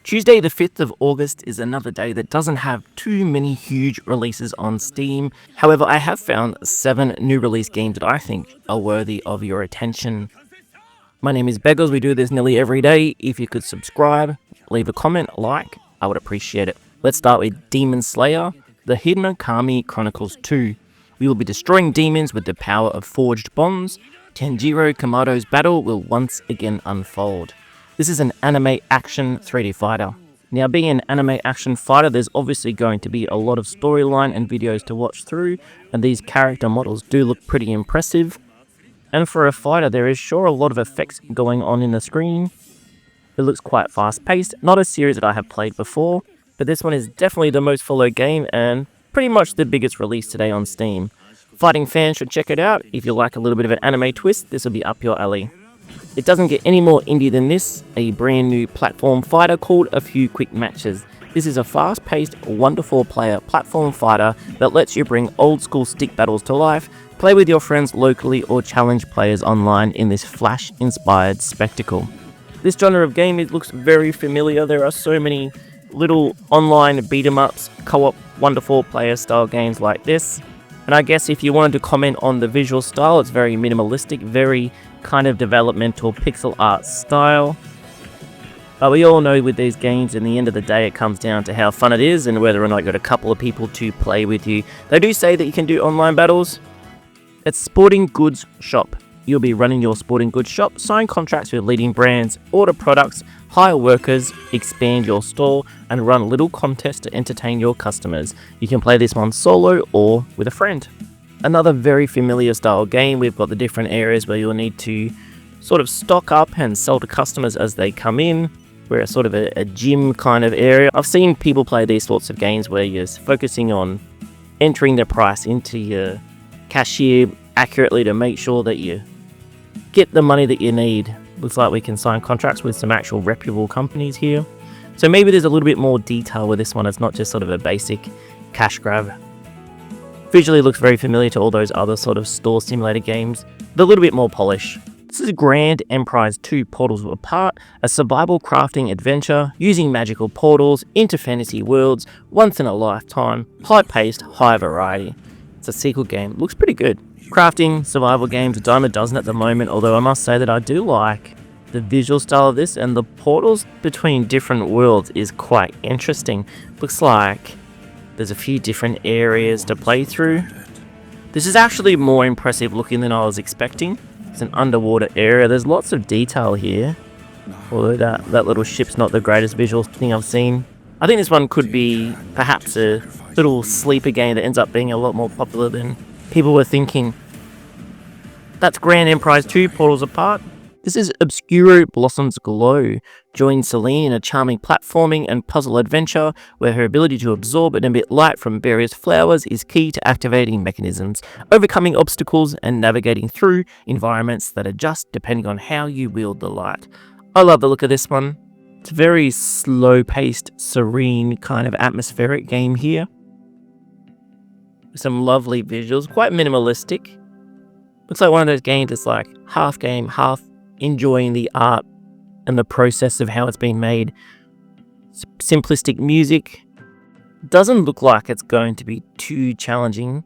Tuesday the 5th of August is another day that doesn't have too many huge releases on Steam. However, I have found 7 new release games that I think are worthy of your attention. My name is Beggles, we do this nearly every day. If you could subscribe, leave a comment, like, I would appreciate it. Let's start with Demon Slayer, The Hidden Kami Chronicles 2. We will be destroying demons with the power of forged bonds. Tanjiro Kamados Battle will once again unfold. This is an anime action 3D fighter. Now, being an anime action fighter, there's obviously going to be a lot of storyline and videos to watch through, and these character models do look pretty impressive. And for a fighter, there is sure a lot of effects going on in the screen. It looks quite fast-paced, not a series that I have played before, but this one is definitely the most followed game and pretty much the biggest release today on Steam. Fighting fans should check it out. If you like a little bit of an anime twist, this will be up your alley. It doesn't get any more indie than this, a brand new platform fighter called A Few Quick Matches. This is a fast-paced, wonderful player platform fighter that lets you bring old-school stick battles to life, play with your friends locally or challenge players online in this Flash-inspired spectacle. This genre of game, it looks very familiar. There are so many little online beat-em-ups, co-op, wonderful player-style games like this. And I guess if you wanted to comment on the visual style, it's very minimalistic, very kind of developmental pixel art style. But we all know with these games, in the end of the day, it comes down to how fun it is and whether or not you got a couple of people to play with you. They do say that you can do online battles. It's Sporting Goods Shop. You'll be running your sporting goods shop, sign contracts with leading brands, order products, hire workers, expand your store, and run little contests to entertain your customers. You can play this one solo or with a friend. Another very familiar style game. We've got the different areas where you'll need to sort of stock up and sell to customers as they come in. We're sort of a gym kind of area. I've seen people play these sorts of games where you're focusing on entering the price into your cashier accurately to make sure that you get the money that you need. Looks like we can sign contracts with some actual reputable companies here. So maybe there's a little bit more detail with this one. It's not just sort of a basic cash grab. Visually looks very familiar to all those other sort of store simulator games, but a little bit more polish. This is Grand Emprise 2 Portals Apart, a survival crafting adventure using magical portals into fantasy worlds, once in a lifetime, high-paced, high variety. It's a sequel game, looks pretty good. Crafting, survival games, a dime a dozen at the moment, although I must say that I do like the visual style of this, and the portals between different worlds is quite interesting. Looks like there's a few different areas to play through. This is actually more impressive looking than I was expecting. It's an underwater area. There's lots of detail here, although that little ship's not the greatest visual thing I've seen. I think this one could be perhaps a little sleeper game that ends up being a lot more popular than people were thinking. That's Grand Emprise 2 Portals Apart. This is Obscuro Blossoms Glow. Join Celine in a charming platforming and puzzle adventure where her ability to absorb and emit light from various flowers is key to activating mechanisms, overcoming obstacles and navigating through environments that adjust depending on how you wield the light. I love the look of this one. It's a very slow-paced, serene kind of atmospheric game here. Some lovely visuals, quite minimalistic. Looks like one of those games that's like half game, half enjoying the art and the process of how it's been made. Simplistic music. Doesn't look like it's going to be too challenging.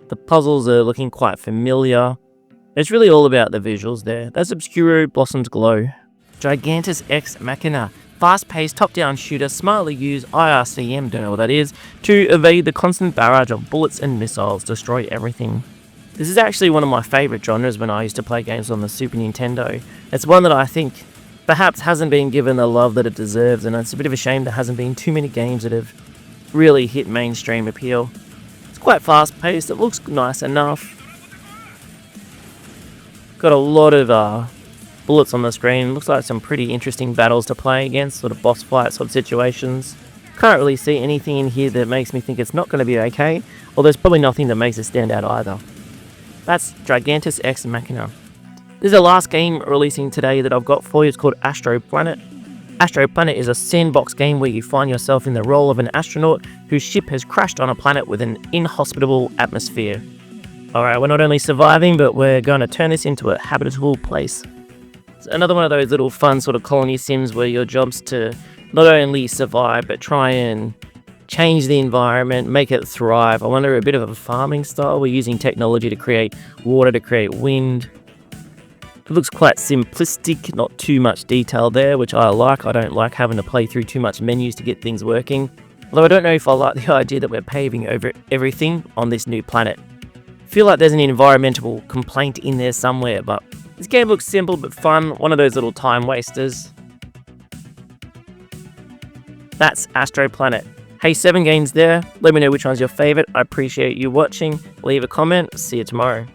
The puzzles are looking quite familiar. It's really all about the visuals there. That's Obscuro Blossoms Glow. Gigantis X Machina. Fast-paced top-down shooter smartly use IRCM, don't know what that is, to evade the constant barrage of bullets and missiles, destroy everything. This is actually one of my favourite genres when I used to play games on the Super Nintendo. It's one that I think perhaps hasn't been given the love that it deserves, and it's a bit of a shame there hasn't been too many games that have really hit mainstream appeal. It's quite fast-paced, it looks nice enough. Got a lot of bullets on the screen. Looks like some pretty interesting battles to play against, sort of boss fight sort of situations. Can't really see anything in here that makes me think it's not going to be okay, or there's probably nothing that makes it stand out either. That's Gigantis X Machina. This is the last game releasing today that I've got for you. It's called AstroPlanet. AstroPlanet is a sandbox game where you find yourself in the role of an astronaut whose ship has crashed on a planet with an inhospitable atmosphere. Alright, we're not only surviving, but we're going to turn this into a habitable place. It's another one of those little fun sort of colony sims where your job's to not only survive, but try and change the environment, make it thrive. I wonder, a bit of a farming style. We're using technology to create water, to create wind. It looks quite simplistic, not too much detail there, which I like. I don't like having to play through too much menus to get things working. Although I don't know if I like the idea that we're paving over everything on this new planet. I feel like there's an environmental complaint in there somewhere, but this game looks simple but fun, one of those little time wasters. That's AstroPlanet. Hey, 7 games there. Let me know which one's your favourite. I appreciate you watching. Leave a comment. See you tomorrow.